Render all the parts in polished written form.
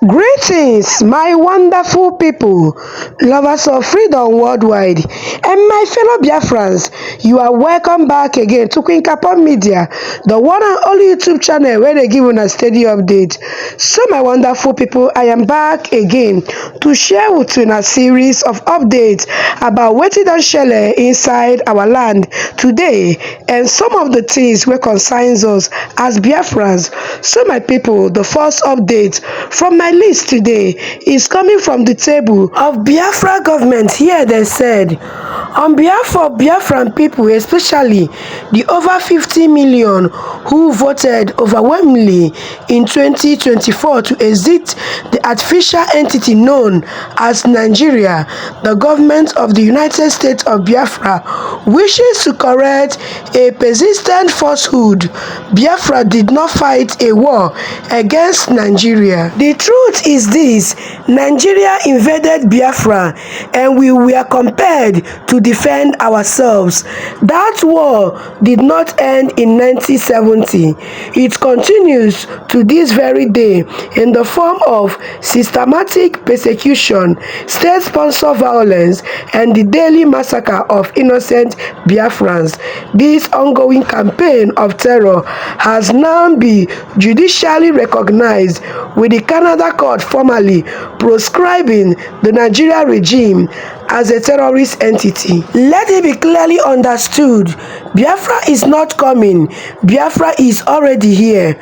Greetings, my wonderful people, lovers of freedom worldwide, and my fellow Biafrans. You are welcome back again to Queencapon Media, the one and only YouTube channel where they give you a steady update. So, my wonderful people, I am back again to share with you a series of updates about what it don shele inside our land today, and some of the things wey concerns us as Biafrans. So, my people, the first update from my list today is coming from the table of Biafra government. Here they said, on behalf of Biafran people, especially the over 50 million who voted overwhelmingly in 2024 to exit the artificial entity known as Nigeria, the government of the United States of Biafra wishes to correct a persistent falsehood. Biafra did not fight a war against Nigeria. The truth is this: Nigeria invaded Biafra and we were compelled to defend ourselves. That war did not end in 1970. It continues to this very day in the form of systematic persecution, state-sponsored violence, and the daily massacre of innocent Biafrans. This ongoing campaign of terror has now been judicially recognized, with the Canada court formally proscribing the Nigeria regime as a terrorist entity. Let it be clearly understood, Biafra is not coming. Biafra is already here.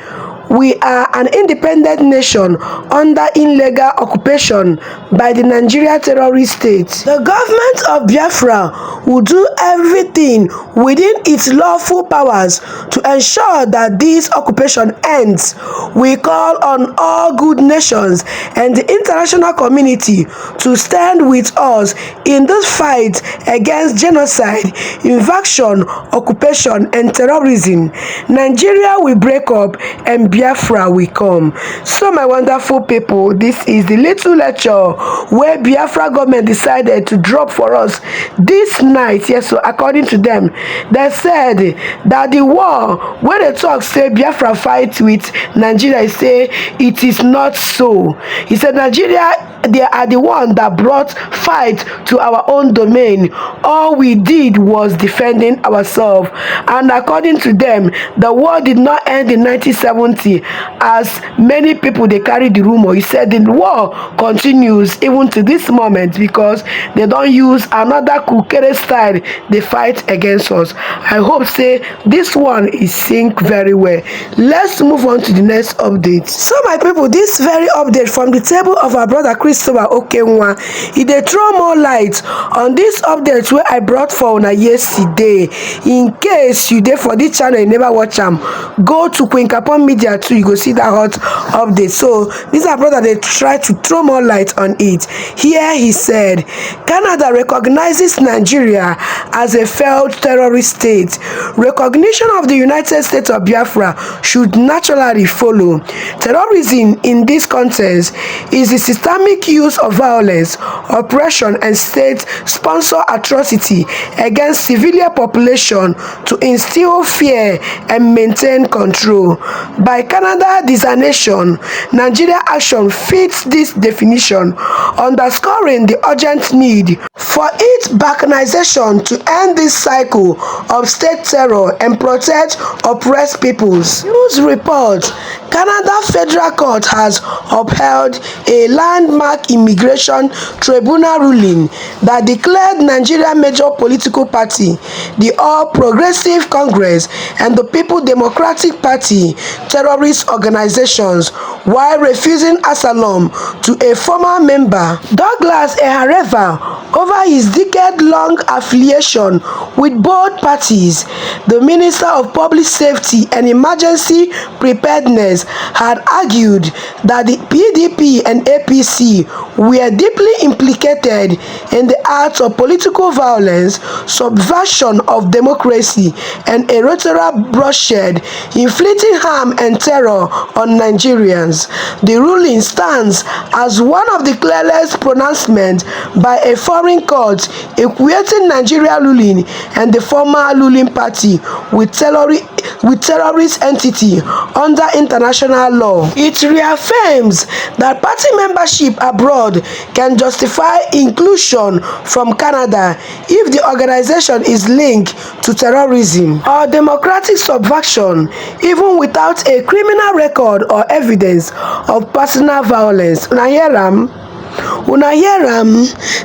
We are an independent nation under illegal occupation by the Nigeria terrorist state. The government of Biafra will do everything within its lawful powers to ensure that this occupation ends. We call on all good nations and the international community to stand with us in this fight against genocide, invasion, occupation, and terrorism. Nigeria will break up and Biafra will come. So, my wonderful people, this is the little lecture where Biafra government decided to drop for us this night. Yes, so according to them, they said that the war, when they talk say Biafra fight with Nigeria, say it is not so. He said Nigeria, they are the one that brought fight to our own domain. All we did was defending ourselves. And according to them, the war did not end in 1970 as many people they carry the rumor. He said the war continues even to this moment because they don't use another kukere style they fight against us. I hope say this one is sync very well. Let's move on to the next update. So, my people, this very update from the table of our brother Christopher Okenwa, they throw more light on this update where I brought for una yesterday. In case you there for this channel, you never watch them, go to Queencapon Media too. You go see that hot update. So this our brother, they try to throw more light on it. Here he said, Canada recognizes Nigeria as a failed terrorist state. Recognition of the United States of Biafra should naturally follow. Terrorism in this context is the systemic use of violence, oppression, and state-sponsored atrocity against civilian population to instill fear and maintain control. By Canada designation, Nigeria action fits this definition, underscoring the urgent need for its balkanization to end this cycle of state terror and protect oppressed peoples. News report: Canada Federal Court has upheld a landmark immigration tribunal ruling that declared Nigeria major political party, the All Progressive Congress and the People Democratic Party, terrorist organizations, while refusing asylum to a former member, Douglas Heävy, over his decade-long affiliation with both parties. The Minister of Public Safety and Emergency Preparedness had argued that the PDP and APC were deeply implicated in the acts of political violence, subversion of democracy, and electoral bloodshed, inflicting harm and terror on Nigerians. The ruling stands as one of the clearest pronouncements by a foreign court equating Nigeria ruling and the former ruling party with with terrorist entity under international law. It reaffirms that party membership abroad can justify inclusion from Canada if the organization is linked to terrorism or democratic subversion, even without a criminal record or evidence of personal violence. Una hear am?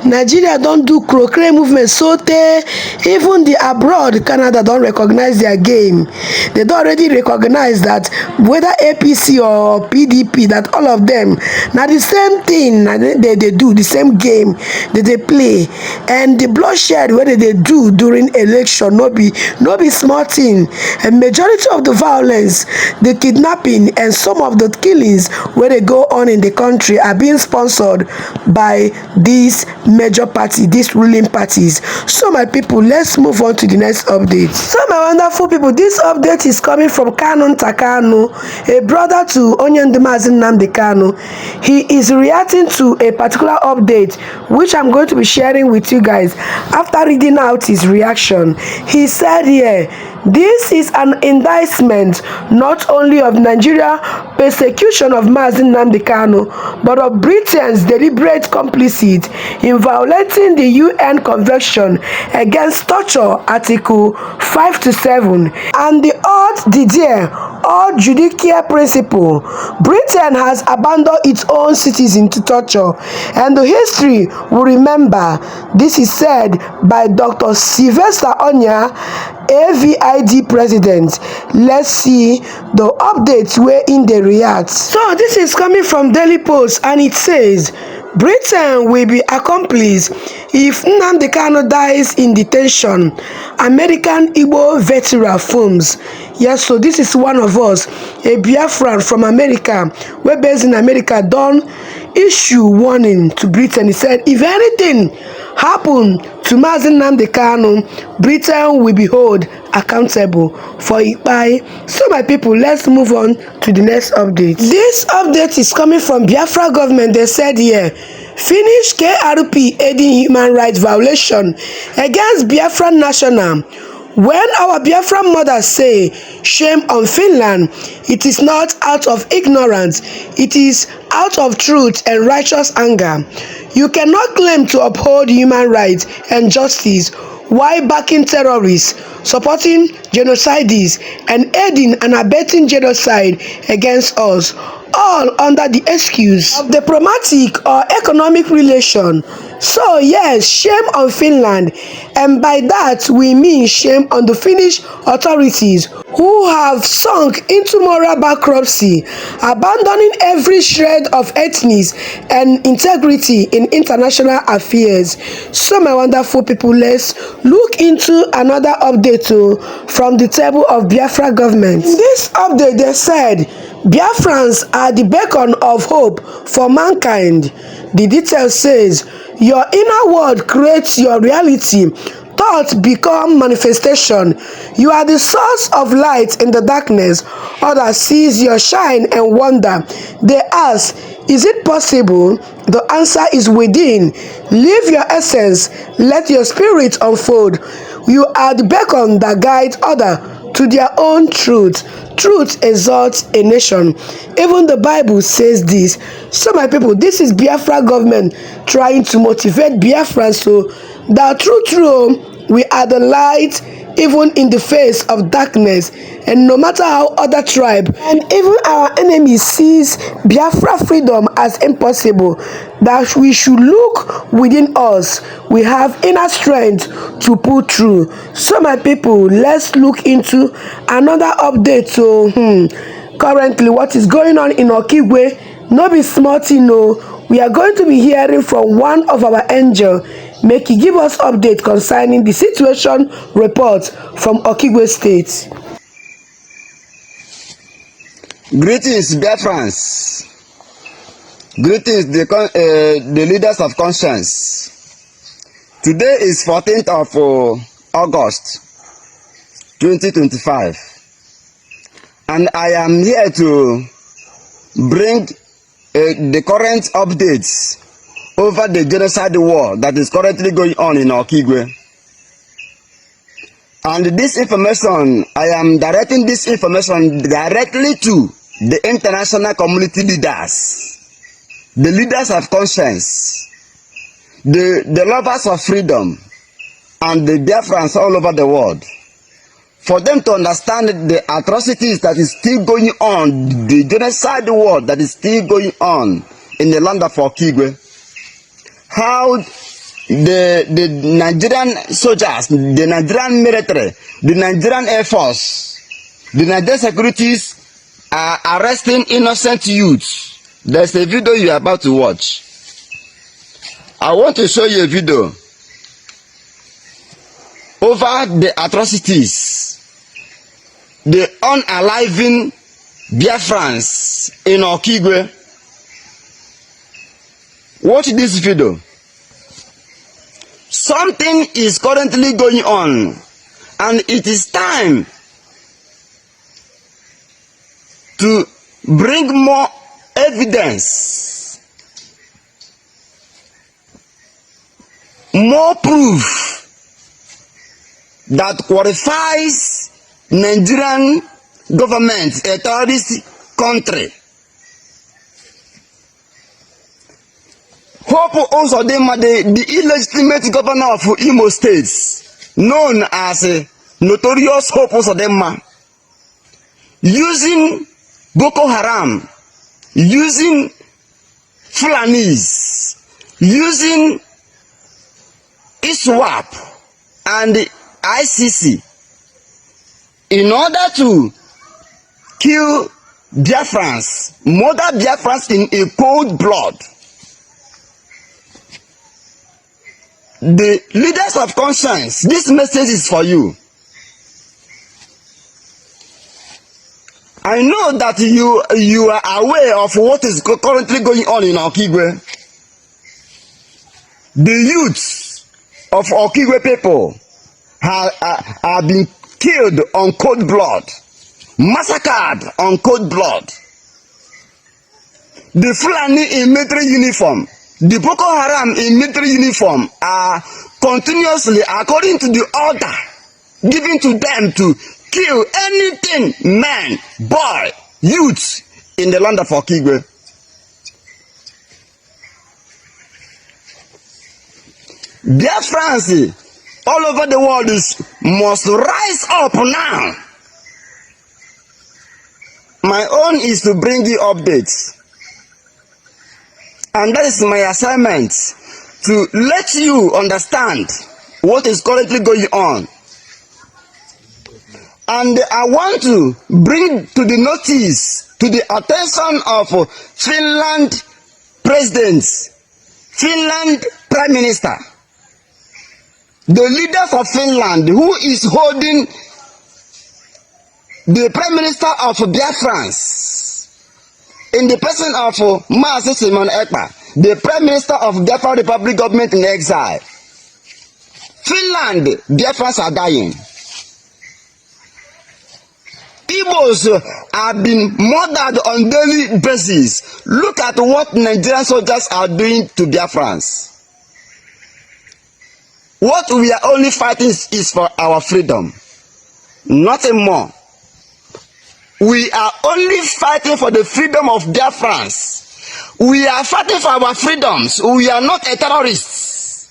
Nigeria don do crocray movement sotey even the abroad Canada don recognize their game. They don already recognize that whether APC or PDP, that all of them na the same thing they dey do, the same game they dey play, and the bloodshed wey they dey do during election no be small thing. And majority of the violence, the kidnapping and some of the killings wey dey go on in the country are being sponsored by these major parties, these ruling parties. So my people, let's move on to the next update. So my wonderful people, this update is coming from Kanu Takanu, a brother to Onyendemazi Nnamdi Kanu. He is reacting to a particular update which I'm going to be sharing with you guys. After reading out his reaction, he said here, this is an indictment not only of Nigeria persecution of Mazi Nnamdi Kanu, but of Britain's deliberate complicity in violating the UN Convention Against Torture, Article 5 to 7, and the Haute Didier or judicial principle. Britain has abandoned its own citizens to torture, and the history will remember. This is said by Dr. Sylvester Onya, AVID president. Let's see the updates wherein they react. So this is coming from Daily Post, and it says, Britain will be accomplice if Nnamdi Kanu dies in detention. American Igbo veteran films. Yes, so this is one of us, a Biafran from America, we're based in America, don issue warning to Britain. He said, if anything happen to Mazi Nnamdi Kanu, Britain will be held accountable for it. So my people, let's move on to the next update. This update is coming from Biafra government. They said here, finish KRP aiding human rights violation against Biafran national. When our Biafran mothers say, shame on Finland, it is not out of ignorance, it is out of truth and righteous anger. You cannot claim to uphold human rights and justice while backing terrorists, supporting genocides, and aiding and abetting genocide against us, all under the excuse of diplomatic or economic relation. So yes, shame on Finland, and by that we mean shame on the Finnish authorities who have sunk into moral bankruptcy, abandoning every shred of ethics and integrity in international affairs. So my wonderful people, let's look into another update from the table of Biafra government. In this update, they said Biafrans are the beacon of hope for mankind. The detail says, your inner world creates your reality. Thoughts become manifestation. You are the source of light in the darkness. Others sees your shine and wonder. They ask, is it possible? The answer is within. Live your essence. Let your spirit unfold. You are the beacon that guides others to their own truth. Truth exalts a nation. Even the Bible says this. So my people, this is Biafra government trying to motivate Biafrans so that true, we are the light even in the face of darkness. And no matter how other tribe and even our enemies sees Biafra freedom as impossible, that we should look within us. We have inner strength to pull through. So my people, let's look into another update. So currently what is going on in Okigwe, no be small thing. No, we are going to be hearing from one of our angels. Make he give us update concerning the situation report from Okigwe State. Greetings, Biafrans. Greetings, the leaders of conscience. Today is 14th of August 2025, and I am here to bring the current updates over the genocide war that is currently going on in Okigwe. And this information, I am directing this information directly to the international community leaders, the leaders of conscience, the lovers of freedom, and the Biafrans all over the world, for them to understand the atrocities that is still going on, the genocide war that is still going on in the land of Okigwe. How the Nigerian soldiers, the Nigerian military, the Nigerian Air Force, the Nigerian securities are arresting innocent youths. There's a video you are about to watch. I want to show you a video over the atrocities, the unaliving Biafrans in Okigwe. Watch this video. Something is currently going on, and it is time to bring more evidence, more proof that qualifies Nigerian government a terrorist country. Hope also the illegitimate governor of Imo State, known as Notorious Hope Osodema, using Boko Haram, using Fulanis, using ISWAP and the ICC in order to kill Biafrans, murder Biafrans in a cold blood. The leaders of conscience, this message is for you. I know that you are aware of what is currently going on in Okigwe. The youths of Okigwe people have been killed on cold blood, massacred on cold blood. The Fulani in military uniform, the Boko Haram in military uniform are continuously, according to the order given to them, to kill anything, man, boy, youth in the land of Okigwe. Biafrans all over the world must rise up now. My own is to bring you updates. And that is my assignment, to let you understand what is currently going on. And I want to bring to the notice, to the attention of Finland President, Finland Prime Minister, the leaders of Finland, who is holding the Prime Minister of Biafrans, in the person of Mazi Simon Ekpa, the Prime Minister of Biafran Republic government in exile. Finland, Biafrans are dying. Igbos have been murdered on daily basis. Look at what Nigerian soldiers are doing to Biafrans. What we are only fighting is for our freedom, nothing more. We are only fighting for the freedom of Biafrans. We are fighting for our freedoms. We are not a terrorists.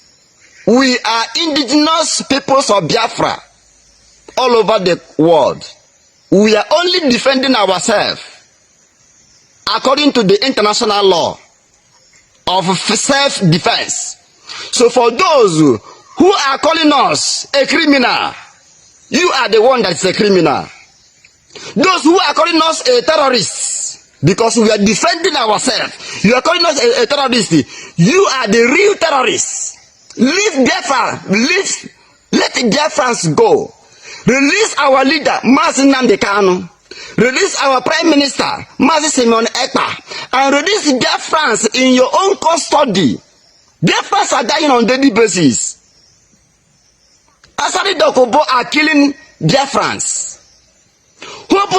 We are indigenous peoples of Biafra all over the world. We are only defending ourselves according to the international law of self-defense. So for those who are calling us a criminal, you are the one that is a criminal. Those who are calling us a terrorist, because we are defending ourselves, you are calling us a terrorist, you are the real terrorists. Leave Biafra, let Biafrans go. Release our leader, Mazi Nnamdi Kanu. Release our Prime Minister, Mazi Simon Ekpa. And release Biafrans in your own custody. Biafrans are dying on daily basis. Asari Dokubo are killing Biafrans. Hope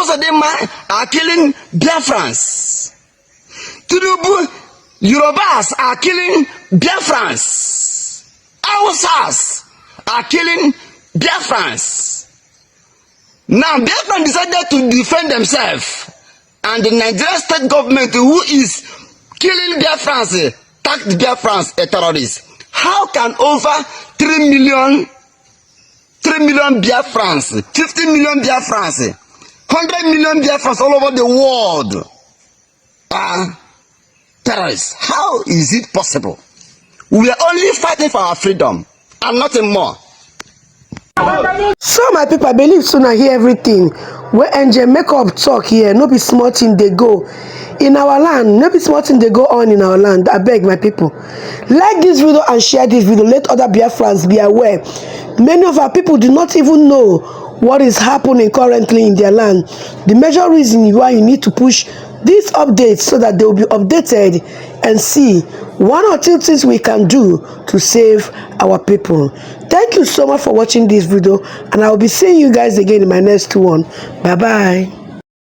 are killing Biafrans. Tinubu, Yorubas are killing Biafrans. Hausas are killing Biafrans. Now, Biafran decided to defend themselves, and the Nigerian state government, who is killing Biafrans, tagged Biafrans as terrorists. How can over 3 million Biafrans, 50 million Biafrans, 100 million Biafrans all over the world are terrorists? How is it possible? We are only fighting for our freedom and nothing more. So my people, I believe soon I hear everything. Where Angel Makeup talk here, no be small thing they go in our land, no be small thing they go on in our land. I beg my people, like this video and share this video. Let other Biafrans be aware. Many of our people do not even know what is happening currently in their land. The major reason why you need to push these updates so that they will be updated and see one or two things we can do to save our people. Thank you so much for watching this video, and I will be seeing you guys again in my next one. Bye bye.